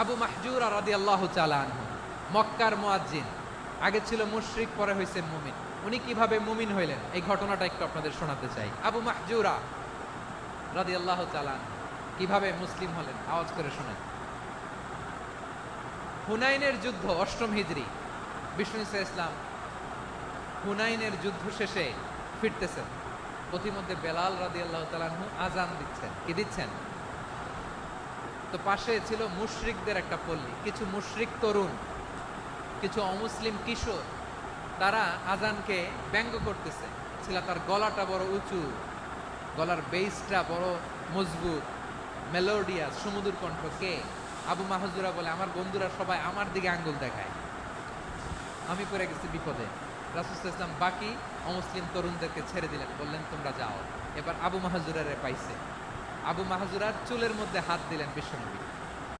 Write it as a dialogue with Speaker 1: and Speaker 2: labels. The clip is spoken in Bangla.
Speaker 1: আবু মাহজুরা রাদিয়াল্লাহু তাআলা আনহু, মক্কার মুয়াজ্জিন, আগে ছিল মুশরিক, পরে হয়েছেন মুমিন। উনি কিভাবে মুমিন হইলেন এই ঘটনাটা একটু আপনাদের শোনাতে চাই। আবু মাহজুরা রাদিয়াল্লাহু তাআলা আনহু কিভাবে মুসলিম হলেন, আওয়াজ করে শোনেন। হুনাইনের যুদ্ধ, অষ্টম হিজরি, বিষ্ণু ইসলাম হুনাইনের যুদ্ধ শেষে ফিরতেছেন। পথিমধ্যে বেলাল রাদিয়াল্লাহু তাআলা আনহু আজান দিচ্ছেন। কি দিচ্ছেন? তো পাশে ছিল মুশরিকদের একটা পল্লী, কিছু মুশরিক তরুণ, কিছু অমুসলিম কিশোর, তারা আজানকে ব্যঙ্গ করতেছে। ছিল তার গলাটা বড় উঁচু, গলার বেসটা বড় মজবুত, মেলোডিয়াস, সুমধুর কণ্ঠ। কে? আবু মাহজুরা বলে, আমার বন্ধুরা সবাই আমার দিকে আঙ্গুল দেখায়, আমি পড়ে গেছি বিপদে। রাসূল সাল্লাল্লাহু আলাইহি ওয়াসাল্লাম বাকি অমুসলিম তরুণদেরকে ছেড়ে দিলেন, বললেন তোমরা যাও। এবার আবু মাহজুরারে পাইছে। আবু মাহজুরার চুলের মধ্যে হাত দিলেন বিশ্বনবী।